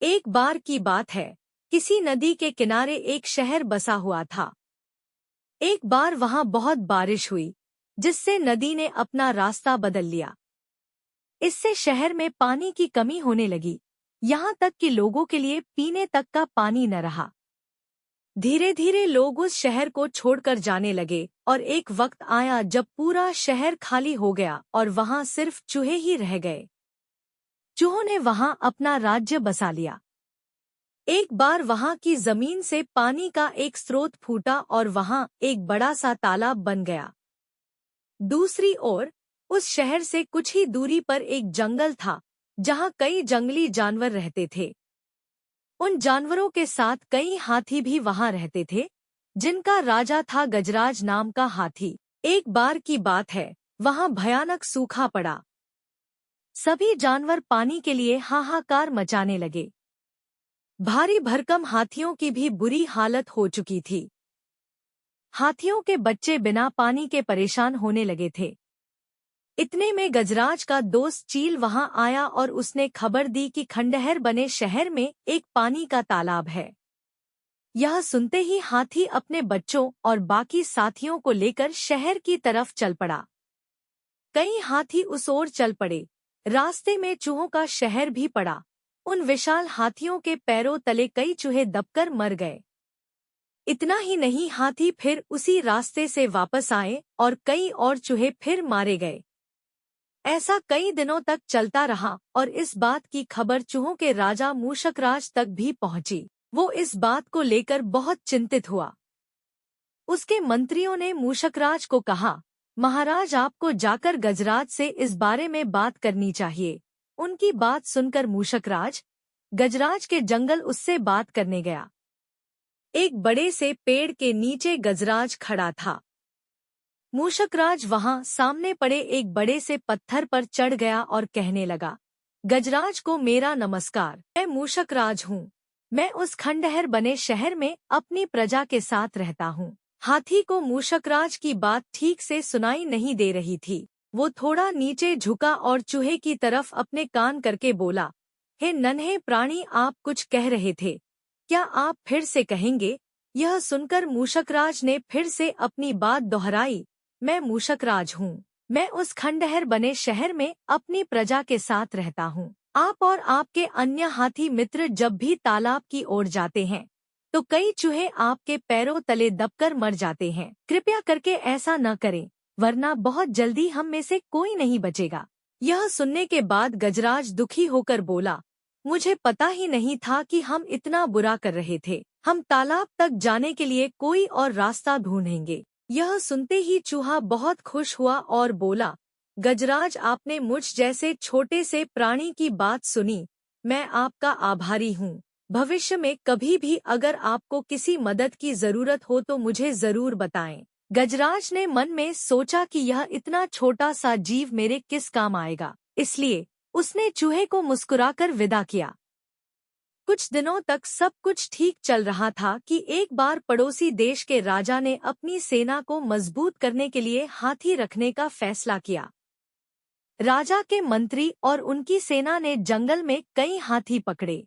एक बार की बात है, किसी नदी के किनारे एक शहर बसा हुआ था। एक बार वहां बहुत बारिश हुई, जिससे नदी ने अपना रास्ता बदल लिया। इससे शहर में पानी की कमी होने लगी, यहाँ तक कि लोगों के लिए पीने तक का पानी न रहा। धीरे धीरे लोग उस शहर को छोड़कर जाने लगे और एक वक्त आया जब पूरा शहर खाली हो गया और वहां सिर्फ चूहे ही रह गए। चूहों ने वहां अपना राज्य बसा लिया। एक बार वहां की जमीन से पानी का एक स्रोत फूटा और वहां एक बड़ा सा तालाब बन गया। दूसरी ओर उस शहर से कुछ ही दूरी पर एक जंगल था, जहां कई जंगली जानवर रहते थे। उन जानवरों के साथ कई हाथी भी वहां रहते थे, जिनका राजा था गजराज नाम का हाथी। एक बार की बात है, वहां भयानक सूखा पड़ा। सभी जानवर पानी के लिए हाहाकार मचाने लगे। भारी भरकम हाथियों की भी बुरी हालत हो चुकी थी। हाथियों के बच्चे बिना पानी के परेशान होने लगे थे। इतने में गजराज का दोस्त चील वहां आया और उसने खबर दी कि खंडहर बने शहर में एक पानी का तालाब है। यह सुनते ही हाथी अपने बच्चों और बाकी साथियों को लेकर शहर की तरफ चल पड़ा। कई हाथी उस ओर चल पड़े। रास्ते में चूहों का शहर भी पड़ा। उन विशाल हाथियों के पैरों तले कई चूहे दबकर मर गए। इतना ही नहीं, हाथी फिर उसी रास्ते से वापस आए और कई और चूहे फिर मारे गए। ऐसा कई दिनों तक चलता रहा और इस बात की खबर चूहों के राजा मूषकराज तक भी पहुंची। वो इस बात को लेकर बहुत चिंतित हुआ। उसके मंत्रियों ने मूषकराज को कहा, महाराज, आपको जाकर गजराज से इस बारे में बात करनी चाहिए। उनकी बात सुनकर मूषकराज गजराज के जंगल उससे बात करने गया। एक बड़े से पेड़ के नीचे गजराज खड़ा था। मूषकराज वहां सामने पड़े एक बड़े से पत्थर पर चढ़ गया और कहने लगा, गजराज को मेरा नमस्कार। मैं मूषकराज हूँ। मैं उस खंडहर बने शहर में अपनी प्रजा के साथ रहता हूँ। हाथी को मूषकराज की बात ठीक से सुनाई नहीं दे रही थी। वो थोड़ा नीचे झुका और चूहे की तरफ अपने कान करके बोला, हे नन्हे प्राणी, आप कुछ कह रहे थे, क्या आप फिर से कहेंगे? यह सुनकर मूषकराज ने फिर से अपनी बात दोहराई, मैं मूषकराज हूँ। मैं उस खंडहर बने शहर में अपनी प्रजा के साथ रहता हूँ। आप और आपके अन्य हाथी मित्र जब भी तालाब की ओर जाते हैं, तो कई चूहे आपके पैरों तले दबकर मर जाते हैं। कृपया करके ऐसा न करें, वरना बहुत जल्दी हम में से कोई नहीं बचेगा। यह सुनने के बाद गजराज दुखी होकर बोला, मुझे पता ही नहीं था कि हम इतना बुरा कर रहे थे। हम तालाब तक जाने के लिए कोई और रास्ता ढूंढेंगे। यह सुनते ही चूहा बहुत खुश हुआ और बोला, गजराज, आपने मुझ जैसे छोटे से प्राणी की बात सुनी। मैं आपका आभारी हूँ। भविष्य में कभी भी अगर आपको किसी मदद की जरूरत हो तो मुझे जरूर बताएं। गजराज ने मन में सोचा कि यह इतना छोटा सा जीव मेरे किस काम आएगा, इसलिए उसने चूहे को मुस्कुराकर विदा किया। कुछ दिनों तक सब कुछ ठीक चल रहा था कि एक बार पड़ोसी देश के राजा ने अपनी सेना को मजबूत करने के लिए हाथी रखने का फैसला किया। राजा के मंत्री और उनकी सेना ने जंगल में कई हाथी पकड़े।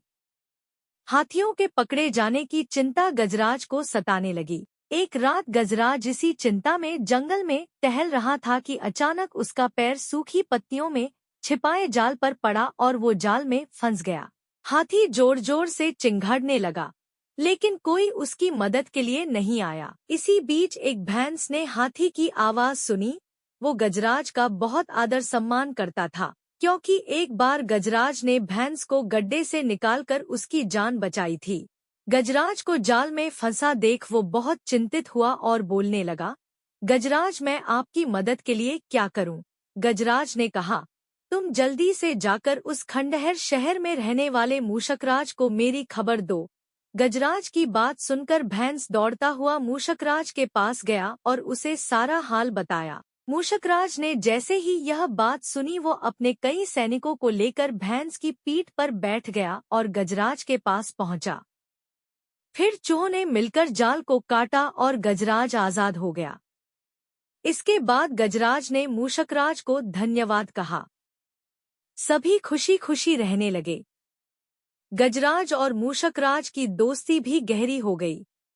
हाथियों के पकड़े जाने की चिंता गजराज को सताने लगी। एक रात गजराज इसी चिंता में जंगल में टहल रहा था कि अचानक उसका पैर सूखी पत्तियों में छिपाए जाल पर पड़ा और वो जाल में फंस गया। हाथी जोर जोर से चिंघाड़ने लगा, लेकिन कोई उसकी मदद के लिए नहीं आया। इसी बीच एक भैंस ने हाथी की आवाज सुनी। वो गजराज का बहुत आदर सम्मान करता था, क्योंकि एक बार गजराज ने भैंस को गड्ढे से निकालकर उसकी जान बचाई थी। गजराज को जाल में फंसा देख वो बहुत चिंतित हुआ और बोलने लगा, गजराज, मैं आपकी मदद के लिए क्या करूं? गजराज ने कहा, तुम जल्दी से जाकर उस खंडहर शहर में रहने वाले मूषकराज को मेरी खबर दो। गजराज की बात सुनकर भैंस दौड़ता हुआ मूषकराज के पास गया और उसे सारा हाल बताया। मूषकराज ने जैसे ही यह बात सुनी, वो अपने कई सैनिकों को लेकर भैंस की पीठ पर बैठ गया और गजराज के पास पहुंचा। फिर चूहों ने मिलकर जाल को काटा और गजराज आजाद हो गया। इसके बाद गजराज ने मूषकराज को धन्यवाद कहा। सभी खुशी खुशी रहने लगे। गजराज और मूषकराज की दोस्ती भी गहरी हो गई।